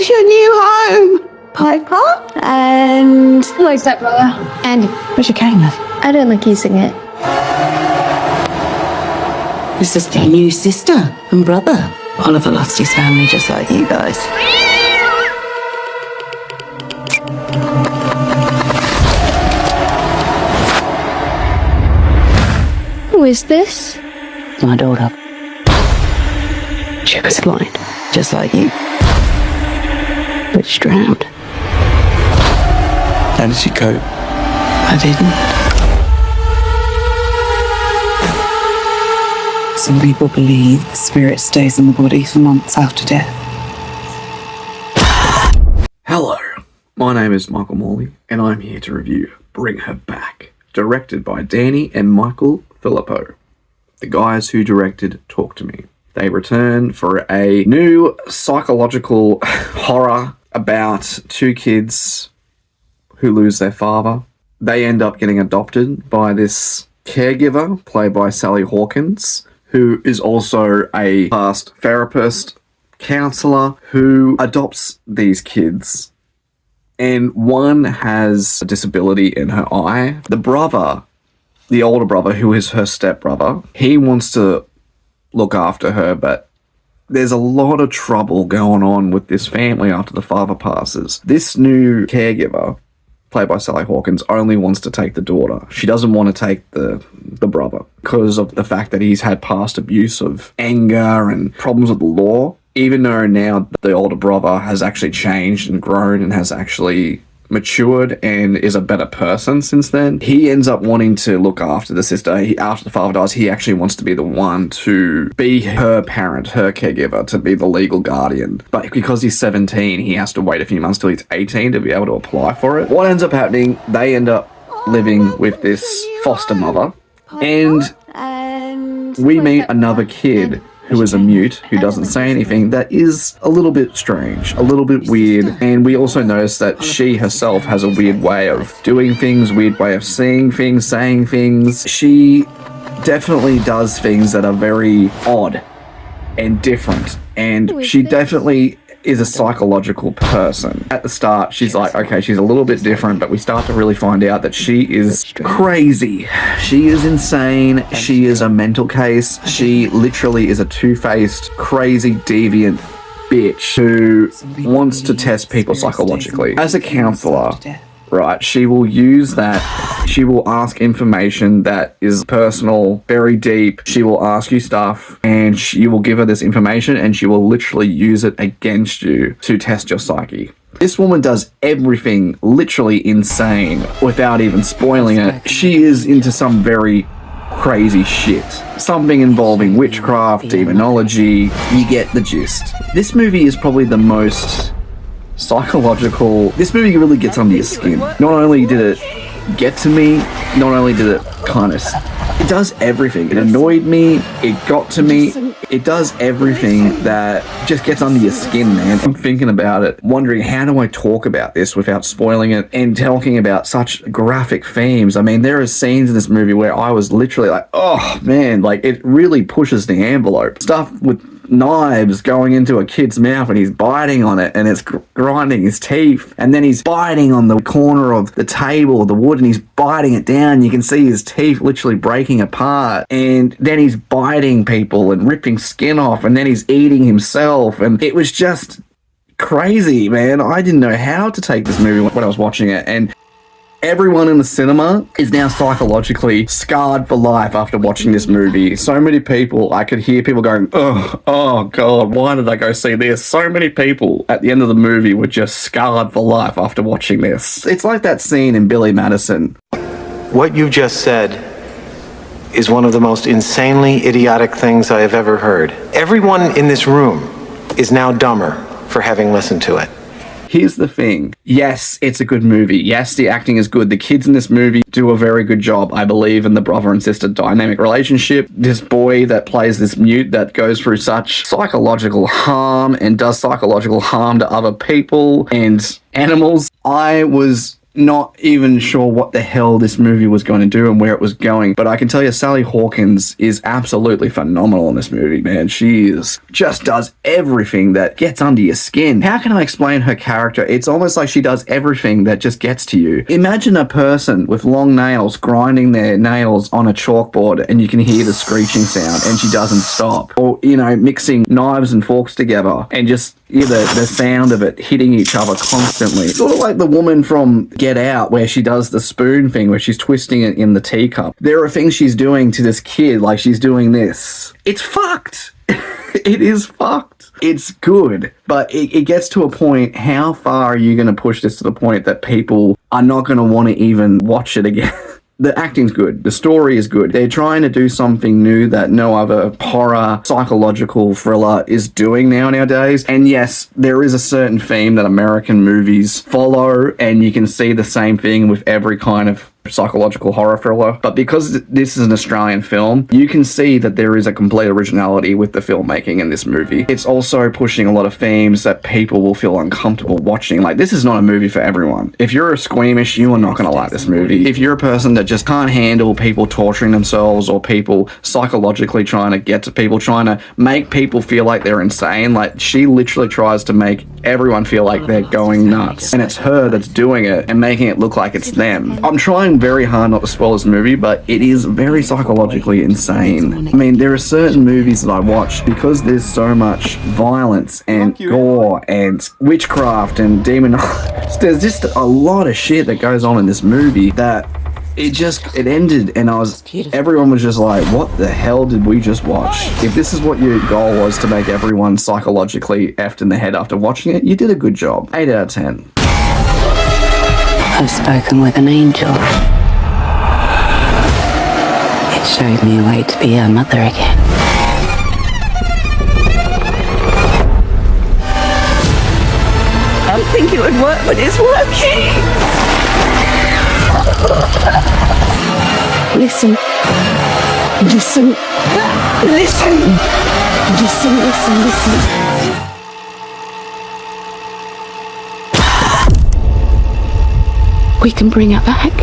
your new home, Piper. And Hello, stepbrother. Andy, where's your cane, love? I don't like using it. This is their new sister and brother. Oliver lost his family just like you guys. Who is this? My daughter. She was blind, just like you. But she drowned. How did she cope? I didn't. Some people believe the spirit stays in the body for months after death. Hello, my name is Michael Morley, and I'm here to review Bring Her Back, directed by Danny and Michael Filippo, the guys who directed Talk to Me. They return for a new psychological horror about two kids who lose their father. They end up getting adopted by this caregiver, played by Sally Hawkins, who is also a past therapist, counselor, who adopts these kids. And one has a disability in her eye. The brother, the older brother, who is her stepbrother, he wants to look after her, but there's a lot of trouble going on with this family after the father passes. This new caregiver, played by Sally Hawkins, only wants to take the daughter. She doesn't want to take the brother because of the fact that he's had past abuse of anger and problems with the law. Even though now the older brother has actually changed and grown and has actually matured and is a better person since then, he ends up wanting to look after the sister. After the father dies, he actually wants to be the one to be her parent, her caregiver, to be the legal guardian. But because he's 17, he has to wait a few months till he's 18 to be able to apply for it. What ends up happening, they end up living with this foster mother, and we meet another kid who is a mute, who doesn't say anything, that is a little bit strange, a little bit weird. And we also notice that she herself has a weird way of doing things, weird way of seeing things, saying things. She definitely does things that are very odd and different. And she definitely is a psychological person. At the start, she's like, okay, she's a little bit different, but we start to really find out that she is crazy. She is insane. She is a mental case. She literally is a two-faced, crazy, deviant bitch who wants to test people psychologically. As a counselor, right, she will use that. She will ask information that is personal, very deep. She will ask you stuff and you will give her this information and she will literally use it against you to test your psyche. This woman does everything literally insane without even spoiling it. She is into some very crazy shit. Something involving witchcraft, demonology. You get the gist. This movie is probably the most psychological. This movie really gets under your skin. Not only did it get to me, not only did it kind of, it does everything. It annoyed me, it got to me, it does everything that just gets under your skin, man. I'm thinking about it, wondering how do I talk about this without spoiling it and talking about such graphic themes. I mean, there are scenes in this movie where I was literally like, oh man, like it really pushes the envelope. Stuff with knives going into a kid's mouth and he's biting on it and it's grinding his teeth, and then he's biting on the corner of the table, the wood, and he's biting it down. You can see his teeth literally breaking apart, and then he's biting people and ripping skin off, and then he's eating himself, and it was just crazy, man. I didn't know how to take this movie when I was watching it, and everyone in the cinema is now psychologically scarred for life after watching this movie. So many people, I could hear people going, oh God, why did I go see this? So many people at the end of the movie were just scarred for life after watching this. It's like that scene in Billy Madison. What you just said is one of the most insanely idiotic things I have ever heard. Everyone in this room is now dumber for having listened to it. Here's the thing. Yes, it's a good movie. Yes, the acting is good. The kids in this movie do a very good job, I believe, in the brother and sister dynamic relationship. This boy that plays this mute that goes through such psychological harm and does psychological harm to other people and animals. I was not even sure what the hell this movie was going to do and where it was going. But I can tell you, Sally Hawkins is absolutely phenomenal in this movie, man. She just does everything that gets under your skin. How can I explain her character? It's almost like she does everything that just gets to you. Imagine a person with long nails grinding their nails on a chalkboard and you can hear the screeching sound and she doesn't stop. Or, you know, mixing knives and forks together and just hear the sound of it hitting each other constantly. Sort of like the woman from Get Out where she does the spoon thing where she's twisting it in the teacup. There are things she's doing to this kid, like she's doing this. It's fucked. It is fucked. It's good, but it gets to a point, how far are you going to push this to the point that people are not going to want to even watch it again? The acting's good. The story is good. They're trying to do something new that no other horror, psychological thriller is doing nowadays. And yes, there is a certain theme that American movies follow, and you can see the same thing with every kind of psychological horror thriller. But because this is an Australian film, you can see that there is a complete originality with the filmmaking in this movie. It's also pushing a lot of themes that people will feel uncomfortable watching. Like, this is not a movie for everyone. If you're a squeamish, you are not going to like this movie. If you're a person that just can't handle people torturing themselves or people psychologically trying to get to people, trying to make people feel like they're insane, like, she literally tries to make everyone feel like they're going nuts. And it's her that's doing it and making it look like it's them. I'm trying very hard not to spoil this movie, but it is very psychologically insane. I mean, there are certain movies that I watch because there's so much violence and gore and witchcraft and demon. There's just a lot of shit that goes on in this movie that it ended and everyone was just like, what the hell did we just watch? If this is what your goal was, to make everyone psychologically effed in the head after watching it, you did a good job. 8 out of 10. I've spoken with an angel. It showed me a way to be her mother again. I don't think it would work, but it's working. Listen. Listen. Listen. Listen, listen, listen. We can bring her back.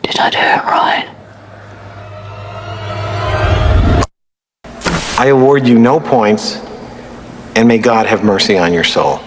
Did I do it right? I award you no points, and may God have mercy on your soul.